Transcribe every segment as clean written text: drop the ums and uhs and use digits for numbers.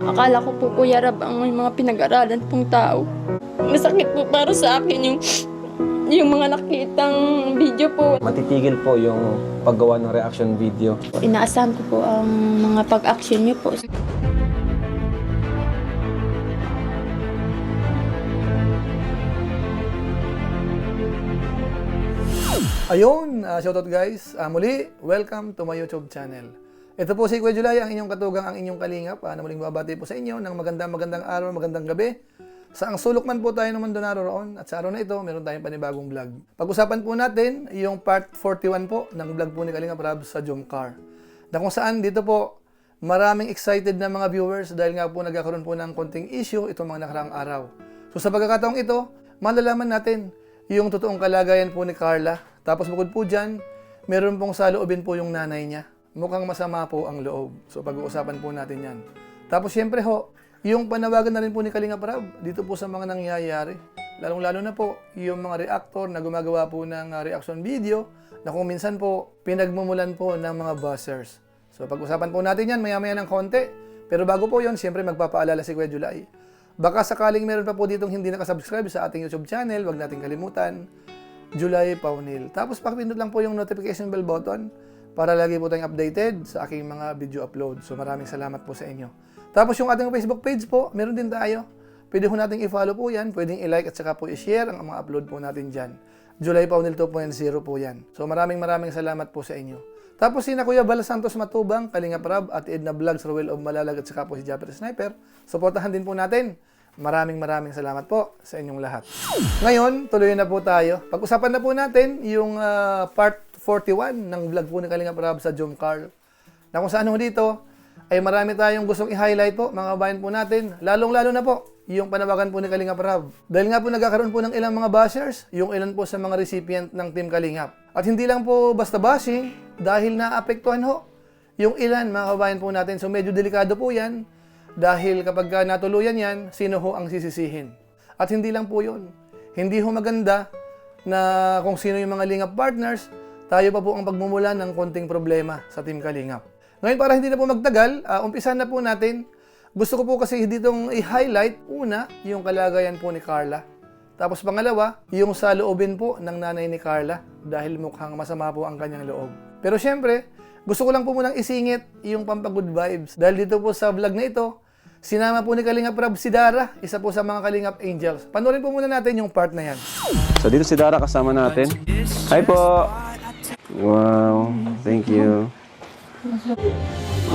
Akala ko po Kuya Rab ang may mga pinag-aralan pong tao. Masakit po para sa akin yung mga nakitang video po. Matitigil po yung paggawa ng reaction video. Inaasahan ko po ang mga pag-action niyo po. Ayun, shoutout guys. Muli, welcome to my YouTube channel. Ito po si Kuya Julay, ang inyong katugang, ang inyong kalingap. Na muling babati po sa inyo ng magandang araw, magandang gabi. Saang sulok man po tayo ng mundo naroon. At sa araw na ito, meron tayong panibagong vlog. Pag-usapan po natin yung part 41 po ng vlog po ni Kalingap Rab sa Jomcar. Na kung saan dito po, maraming excited na mga viewers dahil nga po nagkakaroon po ng konting issue itong mga nakaraang araw. So sa pagkakataong ito, malalaman natin yung totoong kalagayan po ni Carla. Tapos bukod po dyan, meron pong saloobin po yung nanay niya. Mukhang masama po ang loob. So pag-uusapan po natin yan. Tapos syempre ho, yung panawagan na rin po ni Kalingap Rab dito po sa mga nangyayari. Lalong-lalo na po yung mga reactor na gumagawa po ng reaction video na kung minsan po pinagmumulan po ng mga buzzers. So pag-usapan po natin yan maya-maya ng konti. Pero bago po yon, siyempre magpapaalala si Kuya Julay. Baka sakaling meron pa po ditong hindi nakasubscribe sa ating YouTube channel, wag nating kalimutan, Julay Paunil. Tapos pakipindot lang po yung notification bell button para lagi po tayong updated sa aking mga video upload. So maraming salamat po sa inyo. Tapos yung ating Facebook page po, meron din tayo. Pwede po nating i-follow po yan, pwedeng i-like at saka po i-share ang mga upload po natin dyan. Julay Paunil 2.0 po yan. So maraming salamat po sa inyo. Tapos sina Kuya Bal Santos Matubang, Kalingap Rab at Edna Vlogs, Ruel of Malalag at saka po si Japper Sniper. Suportahan din po natin. Maraming salamat po sa inyong lahat. Ngayon, tuloy na po tayo. Pag-usapan na po natin yung part 41 ng vlog po ni Kalingap Rab sa Jomcar. Na kung saan dito ay marami tayong gustong i-highlight po, mga kabayan po natin. Lalong-lalo na po yung panawagan po ni Kalingap Rab. Dahil nga po nagkakaroon po ng ilang mga bashers, yung ilan po sa mga recipient ng Team Kalingap. At hindi lang po basta bashing, dahil naapektuhan ho yung ilan mga kabayan po natin. So medyo delikado po yan. Dahil kapag natuluyan yan, sino ho ang sisisihin? At hindi lang po yun. Hindi ho maganda na kung sino yung mga Lingap partners, tayo pa po ang pagmumulan ng konting problema sa Team Kalingap. Ngayon, para hindi na po magtagal, umpisan na po natin. Gusto ko po kasi ditong i-highlight, una, yung kalagayan po ni Carla. Tapos pangalawa, yung saloobin po ng nanay ni Carla dahil mukhang masama po ang kanyang loob. Pero syempre, gusto ko lang po munang isingit yung pampagood vibes. Dahil dito po sa vlog na ito, sinama po ni Kalingap Rab si Dara, isa po sa mga Kalingap Angels. Panoorin po muna natin yung part na yan. So dito si Dara kasama natin. Hi po! Wow, thank you.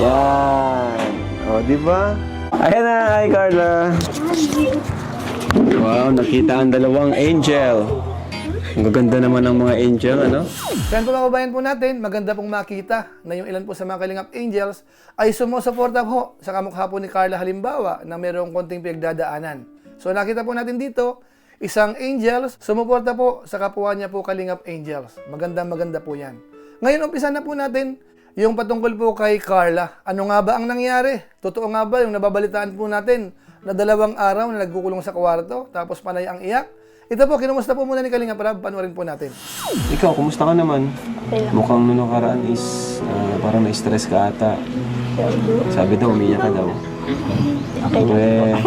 Yan. O, di ba? Ayan na, hi Carla. Wow, nakita ang dalawang angel. Ang gaganda naman ng mga angel, ano? Kaya po mga kabayan po natin, maganda pong makita na yung ilan po sa mga Kalingap Angels ay sumusuporta po sa kamukha po ni Carla halimbawa na mayroong konting pinagdadaanan. So nakita po natin dito, isang angels, sumuporta po sa kapwa niya po Kalingap Angels. Maganda po yan. Ngayon, umpisa na po natin yung patungkol po kay Carla. Ano nga ba ang nangyari? Totoo nga ba yung nababalitaan po natin na 2 araw na nagkukulong sa kwarto tapos panay ang iyak? Ito po, kinumusta po muna ni Kalingap Rab. Panoorin po natin. Ikaw, kumusta ka naman? Okay lang. Mukhang nung nakaraan is parang na-stress ka ata. Sabi daw, umiyak ka daw. Okay lang.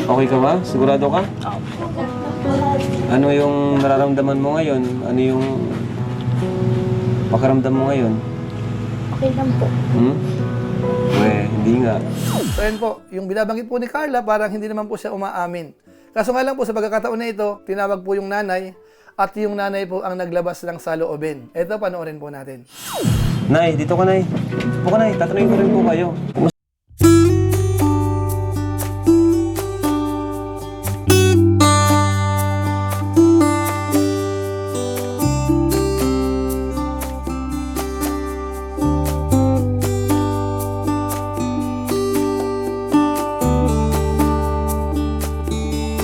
Okay ka ba? Sigurado ka? Ano yung nararamdaman mo ngayon? Ano yung pakiramdam mo ngayon? Okay lang po. Hindi nga. So yun po, yung binabanggit po ni Carla, parang hindi naman po siya umaamin. Kaso nga lang po, sa pagkakataon na ito, tinawag po yung nanay, at yung nanay po ang naglabas ng saloobin. Ito, panoorin po natin. Nay, dito ka, Nay. Dito ka, Nay. Tatanungin ko rin po kayo.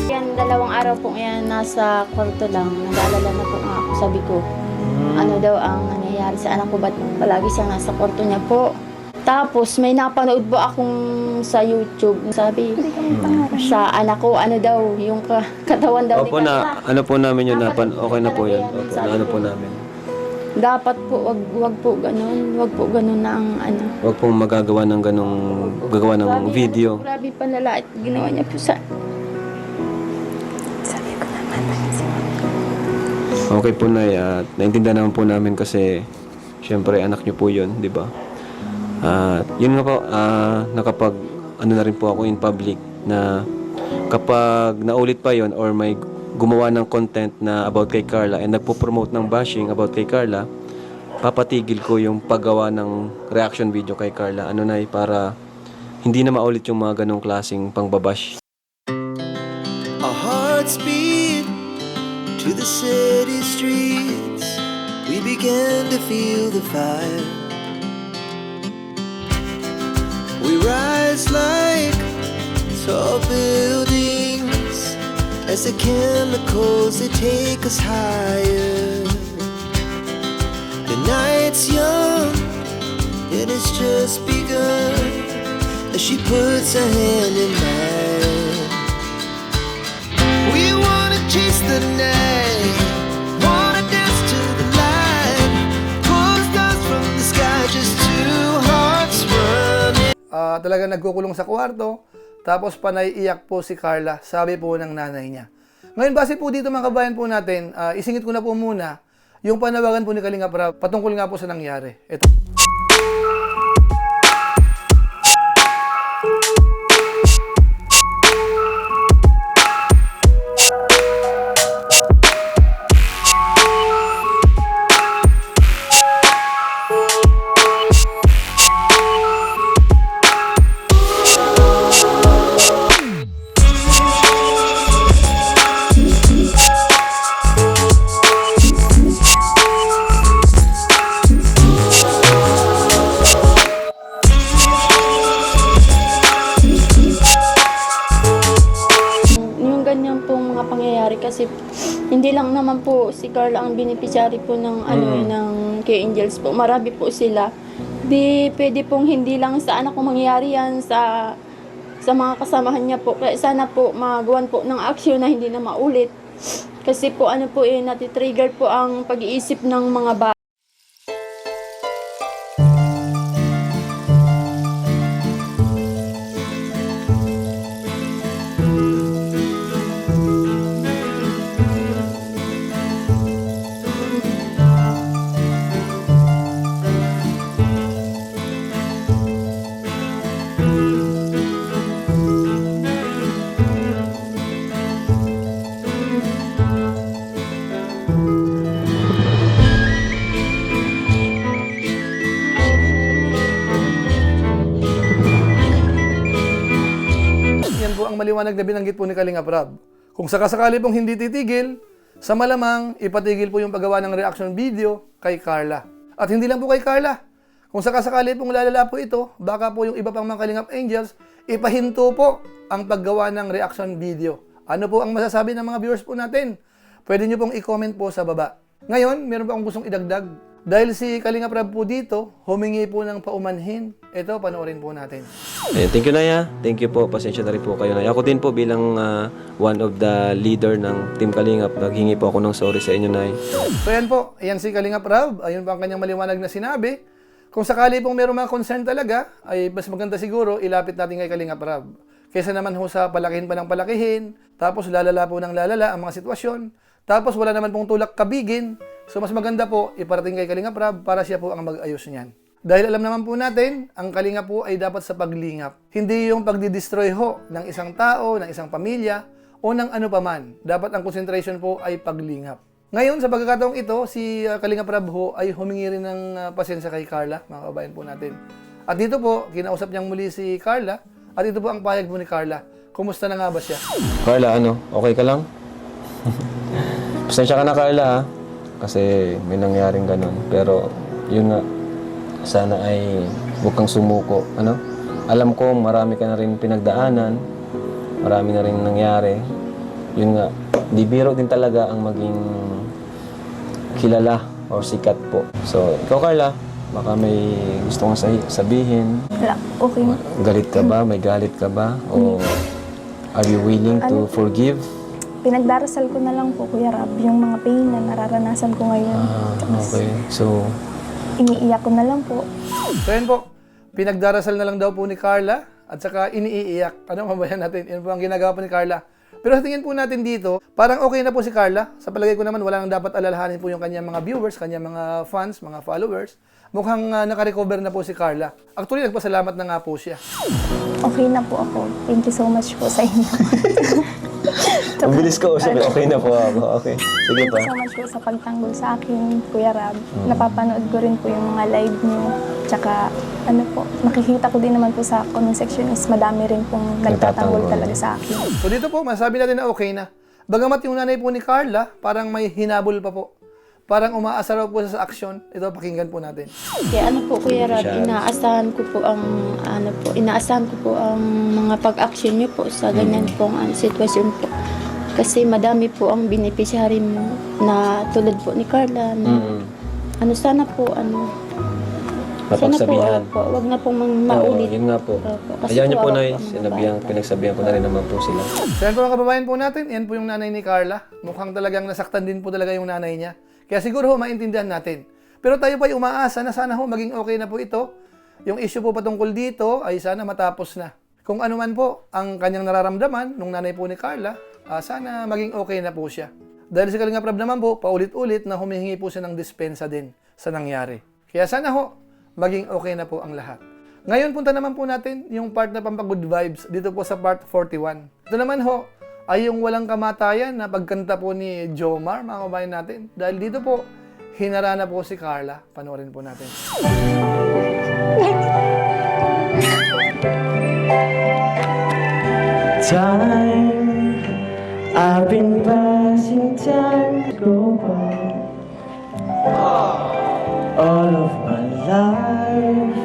Yan, 2 araw po yan nasa kwarto lang. Nag-aalala na po nga ako. Sabi ko, ano daw ang nangyayari sa anak ko, ba't palagi siyang nasa kwarto niya po. Tapos may napanood po akong sa YouTube. Sabi, sa anak ko, ano daw, yung katawan daw Opo ni na, ano po namin yun, okay na po yan. Opo, na ano po namin. dapat po, wag po ganun. Wag po ganun na ang ano. Huwag pong magagawa ng gagawa ng video. Grabe panlalait ginawa niya po sa... Sabi ko naman. Okay po, Nay. At naintindihan naman po namin kasi syempre anak niyo po yun, di ba? At yun nga po, nakapag ano na rin po ako in public na kapag naulit pa yon or may gumawa ng content na about kay Carla and nagpo-promote ng bashing about kay Carla, papatigil ko yung paggawa ng reaction video kay Carla. Ano na para hindi na maulit yung mga ganong klaseng pangbabash. Our hearts beat to the city streets. We began to feel the fire. We rise like tall buildings as the chemicals they take us higher. The night's young and it's just begun as she puts her hand in mine. We wanna chase the night, wanna dance to the light, pull stars from the sky, just two hearts running. Talaga nagkukulong sa kwarto, tapos panay iyak po si Carla, sabi po ng nanay niya. Ngayon, base po dito mga kabayan po natin, isingit ko na po muna yung panawagan po ni Kalingap Rab patungkol nga po sa nangyari. Ito. Kasi hindi lang naman po si Carla ang beneficiary po ng ng K-Angels po. Marami po sila. Di pwede pong hindi lang sa anak ko mangyayari yan sa mga kasamahan niya po. Kaya sana po magawan po ng aksyon na hindi na maulit. Kasi po natitrigger po ang pag-iisip ng mga bata. Ang maliwanag na binanggit po ni Kalingap Rab. Kung sakasakali pong hindi titigil, sa malamang ipatigil po yung paggawa ng reaction video kay Carla. At hindi lang po kay Carla. Kung sakasakali pong lalala po ito, baka po yung iba pang mga Kalingap Angels, ipahinto po ang paggawa ng reaction video. Ano po ang masasabi ng mga viewers po natin? Pwede nyo pong i-comment po sa baba. Ngayon, meron pa akong gustong idagdag. Dahil si Kalingap Rab po dito, humingi po ng paumanhin. Ito, panoorin po natin. Thank you, Naya. Thank you po. Pasensya na rin po kayo, Naya. Ako din po bilang one of the leader ng Team Kalingap, naghingi po ako ng sorry sa inyo, Nay. So yan po, ayan si Kalingap Rab. Ayun po ang kanyang maliwanag na sinabi. Kung sakali pong meron mga concern talaga, ay mas maganda siguro ilapit natin kay Kalingap Rab. Kaysa naman ho sa palakihin pa ng palakihin, tapos lalala po ng lalala ang mga sitwasyon, tapos wala naman pong tulak kabigin. So mas maganda po iparating kay Kalingap Rab para siya po ang mag-ayos niyan. Dahil alam naman po natin, ang Kalingap po ay dapat sa paglingap. Hindi yung pagdidestroy ho ng isang tao, ng isang pamilya, o ng ano paman. Dapat ang concentration po ay paglingap. Ngayon, sa pagkakataong ito, si Kalingap Rab ho ay humingi rin ng pasensya kay Carla, mga kabayan po natin. At dito po, kinausap niyang muli si Carla, at ito po ang payag po ni Carla. Kumusta na nga ba siya? Carla, okay ka lang? Pasensya ka na, Carla, ha? Kasi may nangyaring ganun. Pero, yun nga, sana ay huwag kang sumuko. Ano? Alam ko, marami ka na rin pinagdaanan. Marami na rin nangyari. Yun nga, di biro din talaga ang maging kilala or sikat po. So, ikaw, Carla, baka may gusto kong sabihin. Wala, okay na. Galit ka ba? May galit ka ba? O are you willing to forgive? pinagdarasal ko na lang po, Kuya Rab, yung mga pain na nararanasan ko ngayon. Tapos, Okay. So, iniiyak ko na lang po. So yan po, pinagdarasal na lang daw po ni Carla at saka iniiyak. Ano mabayan natin? Yan po ang ginagawa po ni Carla. Pero sa tingin po natin dito, parang okay na po si Carla. Sa palagay ko naman, wala nang dapat alalahanin po yung kanyang mga viewers, kanyang mga fans, mga followers. Mukhang nakarecover na po si Carla. Actually, nagpasalamat na nga po siya. Okay na po ako. Thank you so much po sa inyo. ang bilis ko usap. Okay na po ako. Okay. Sige Thank pa. you so much po sa pagtanggol sa akin, Kuya Rab. Napapanood ko rin po yung mga live niyo. Tsaka, ano po, makikita ko din naman po sa comment section is madami rin pong nagtatanggol Nagtatanggol. talaga sa akin. So dito po, masabi natin na okay na. Bagamat yung nanay po ni Carla, parang may hinabol pa po. Parang umaasa raw po siya sa aksyon. Ito, pakinggan po natin. Kaya ano po, Kuya Rab, Siya. inaasahan ko po ang mga pag-action niyo po sa ganyan pong sitwasyon po. Kasi madami po ang beneficiary mo na tulad po ni Carla na sana po Mapagsabihan. wag na pong Oo, maulit. yun nga po. Opo, kasi Ayaw niyo po kawawa na po ang pinagsabihan ko na rin naman po sila. So yan po mga kababayan po natin, yan po yung nanay ni Carla. Mukhang talagang nasaktan din po talaga yung nanay niya. Kaya siguro ho, maintindihan natin. Pero tayo pa umaasa na sana ho, maging okay na po ito. Yung issue po patungkol dito ay sana matapos na. Kung ano man po ang kanyang nararamdaman nung nanay po ni Carla, sana maging okay na po siya. Dahil si Kalingap Rab naman po, paulit-ulit na humihingi po siya ng dispensa din sa nangyari. Kaya sana ho, maging okay na po ang lahat. Ngayon, punta naman po natin yung part na pampagood vibes dito po sa part 41. Ito naman ho, ay yung walang kamatayan na pagkanta po ni Jomar, mga kabayan natin. Dahil dito po, hinarana po si Carla. Panoorin po natin. Time, I've been passing time to go by. All of my life,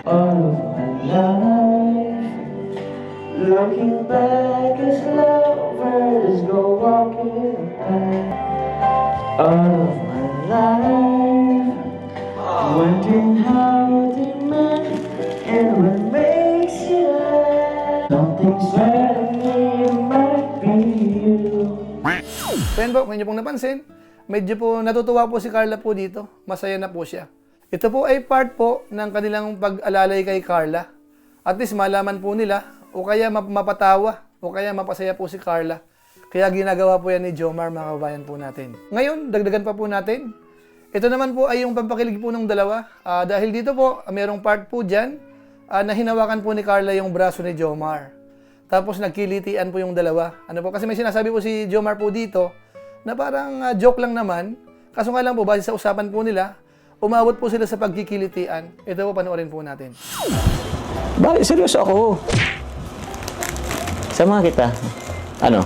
all of my life. Looking back as lovers go walking by. All of my life, wondering how they met and what makes you laugh. Something's telling me it might be you. So yan po, kung inyo pong napansin, medyo po natutuwa po si Carla po dito. Masaya na po siya. Ito po ay part po ng kanilang pag-alalay kay Carla. At least malaman po nila o kaya mapatawa o kaya mapasaya po si Carla. Kaya ginagawa po yan ni Jomar, mga kabayan po natin. Ngayon, dagdagan pa po natin. Ito naman po ay yung pampakilig po ng dalawa. Dahil dito po, mayroong part po dyan na hinawakan po ni Carla yung braso ni Jomar. Tapos nagkilitian po yung dalawa. Ano po? Kasi may sinasabi po si Jomar po dito na parang joke lang naman. Kaso nga lang po, base sa usapan po nila, umabot po sila sa pagkikilitian. Ito po, panoorin po natin. Bakit? Seryoso ako. Sama kita. Ano?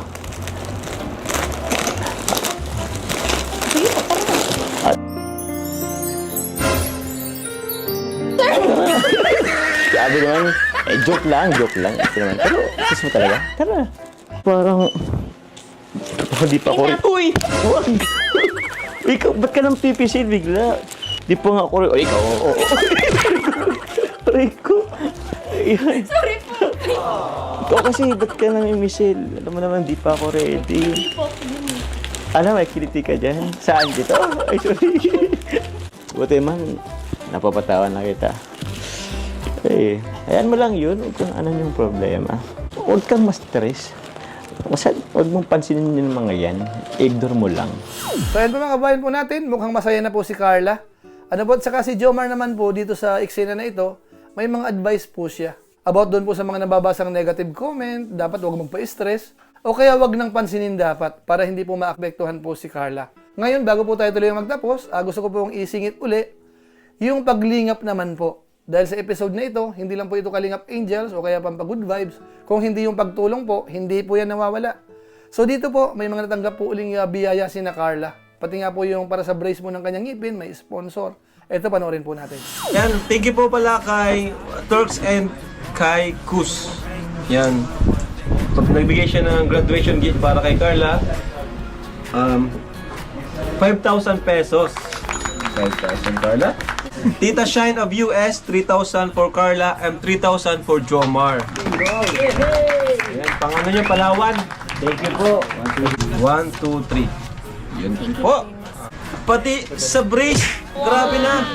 Sabi naman, joke lang. Ito naman. Pero, kiss mo talaga? Tara. Parang, di pa ako rin. Uy! Huwag! Ikaw, ba't ka nang pipisil bigla? Di pa nga ako rin. Ikaw, oo. Aray ko. Sorry po. Ikaw kasi, ba't ka nang imisil? Alam mo naman, di pa ako ready. Hindi po. Alam, may kiliti ka dyan. Saan dito? Ay, sorry. Buti man, napapatawan na kita. Eh, ayan mo lang yun. Huwag kang ano yung problema. Huwag kang ma-stress. Huwag mong pansinin yung mga yan. Ignore mo lang. So ayan po mga kabayan po natin, mukhang masaya na po si Carla. Ano po, saka si Jomar naman po dito sa eksena na ito, may mga advice po siya. About doon po sa mga nababasang negative comment, dapat huwag magpa-stress. O kaya wag nang pansinin dapat para hindi po maapektuhan po si Carla. Ngayon, bago po tayo tuloy magtapos, gusto ko pong isingit uli yung paglingap naman po. Dahil sa episode na ito, hindi lang po ito Kalingap Angels o kaya Pampagood Vibes. Kung hindi yung pagtulong po, hindi po yan nawawala. So dito po, may mga natanggap po uling biyaya si na Carla. Pati nga po yung para sa brace mo ng kanyang ngipin, may sponsor. Ito, panoorin po natin. Yan, thank you po pala kay Turks and kay Kus. Yan. Pag nagbigay siya ng graduation gift para kay Carla, 5,000 pesos. 5,000 Carla. Tita Shine of US, 3,000 for Carla and 3,000 for Jomar. Yan, pang ano niya, Palawan. Thank you po. 1, 2, 3. Yun. Oh! Pati sa brace! Grabe na!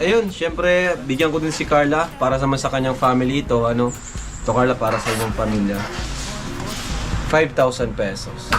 Ayun, syempre, bigyan ko din si Carla para sa kanyang family ito. Ano? Ito, Carla, para sa inyong pamilya. 5,000 pesos.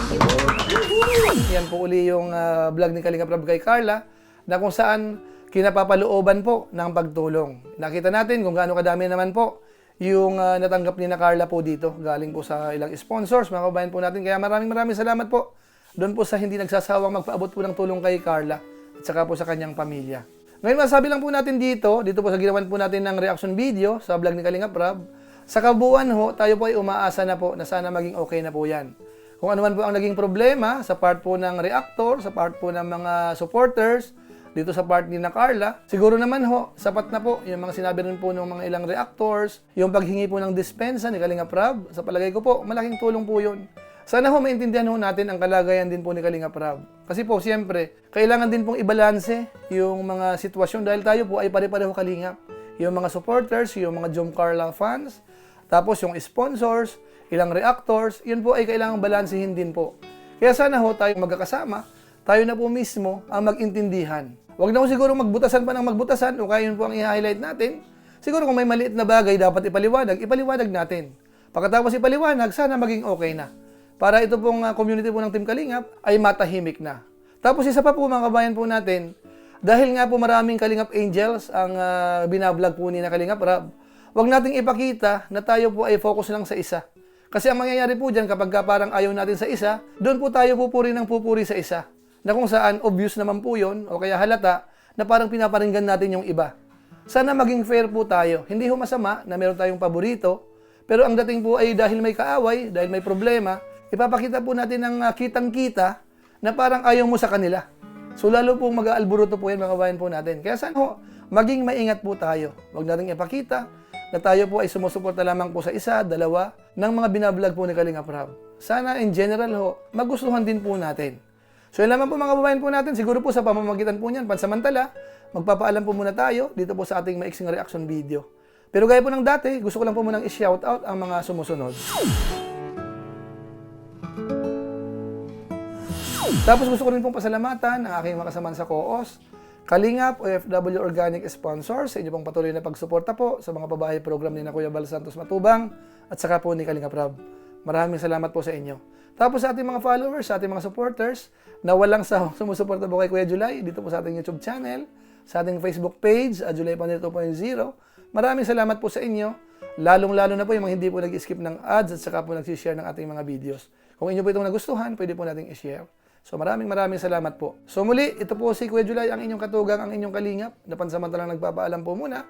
Yan po uli yung vlog ni Kalinga Prab kay Carla na kung saan kinapapalooban po ng pagtulong. Nakita natin kung gaano kadami naman po yung natanggap ni na Carla po dito. Galing po sa ilang sponsors, mga kabayan po natin. Kaya maraming salamat po doon po sa hindi nagsasawang magpaabot po ng tulong kay Carla at saka po sa kanyang pamilya. Ngayon, masabi lang po natin dito po sa ginawan po natin ng reaction video sa vlog ni Kalinga Prab, sa kabuuan ho, tayo po ay umaasa na po na sana maging okay na po yan. Kung ano man po ang naging problema sa part po ng reactor, sa part po ng mga supporters, dito sa part ni na Carla, siguro naman ho, sapat na po yung mga sinabi rin po ng mga ilang reactors, yung paghingi po ng dispensa ni Kalinga Prab, sa palagay ko po, malaking tulong po yun. Sana ho maintindihan ho natin ang kalagayan din po ni Kalinga Prab. Kasi po, siyempre, kailangan din pong ibalanse yung mga sitwasyon dahil tayo po ay pare-pareho kalingap. Yung mga supporters, yung mga Jom Carla fans, tapos yung sponsors, ilang reactors, yun po ay kailangang balansehin din po. Kaya sana ho tayo magkakasama, tayo na po mismo ang mag-intindihan. Huwag na ho siguro magbutasan pa ng magbutasan o kaya yun po ang i-highlight natin. Siguro kung may maliit na bagay dapat ipaliwanag natin. Pagkatapos ipaliwanag, sana maging okay na. Para ito pong community po ng Team Kalingap ay matahimik na. Tapos isa pa po mga kabayan po natin, dahil nga po maraming Kalingap Angels ang binablog po ni na Kalingap Rab, huwag nating ipakita na tayo po ay focus lang sa isa. Kasi ang mangyayari po dyan kapag parang ayaw natin sa isa, doon po tayo pupuri ng pupuri sa isa. Na kung saan obvious naman po yun o kaya halata na parang pinaparinggan natin yung iba. Sana maging fair po tayo. Hindi ho masama na meron tayong paborito, pero ang dating po ay dahil may kaaway, dahil may problema, ipapakita po natin ng kitang-kita na parang ayaw mo sa kanila. So lalo pong mag-aalburuto po yan mga kabayan po natin. Kaya sana ho, maging maingat po tayo. Huwag natin ipakita na tayo po ay sumusuporta lamang po sa isa, dalawa, ng mga binablog po ni Kalinga Prab. Sana in general ho, magustuhan din po natin. So yun lamang po mga kababayan po natin, siguro po sa pamamagitan po niyan, pansamantala, magpapaalam po muna tayo dito po sa ating maiksing reaction video. Pero gaya po ng dati, gusto ko lang po munang i-shoutout ang mga sumusunod. Tapos gusto ko rin pong pasalamatan ang aking mga kasamahan sa COOS, Kalingap, OFW Organic Sponsors, sa inyo pong patuloy na pagsuporta po sa mga pabahay program ni na Kuya Bal Santos Matubang at saka po ni Kalinga Prab. Maraming salamat po sa inyo. Tapos sa ating mga followers, sa ating mga supporters, na walang sumusuporta po kay Kuya July, dito po sa ating YouTube channel, sa ating Facebook page, July Panel 2.0. Maraming salamat po sa inyo. Lalong-lalo na po yung mga hindi po nag-skip ng ads at saka po nag-share ng ating mga videos. Kung inyo po itong nagustuhan, pwede po nating i-share. So maraming salamat po. So muli, ito po si Kuya July, ang inyong katugang, ang inyong kalingap, na pansamantalang nagpapaalam po muna.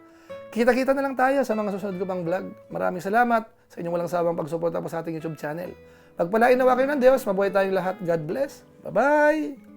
Kita-kita na lang tayo sa mga susunod ko pang vlog. Maraming salamat sa inyong walang sawang pagsuporta po sa ating YouTube channel. Pagpalain nawa kayo ng Diyos, mabuhay tayong lahat. God bless. Bye-bye!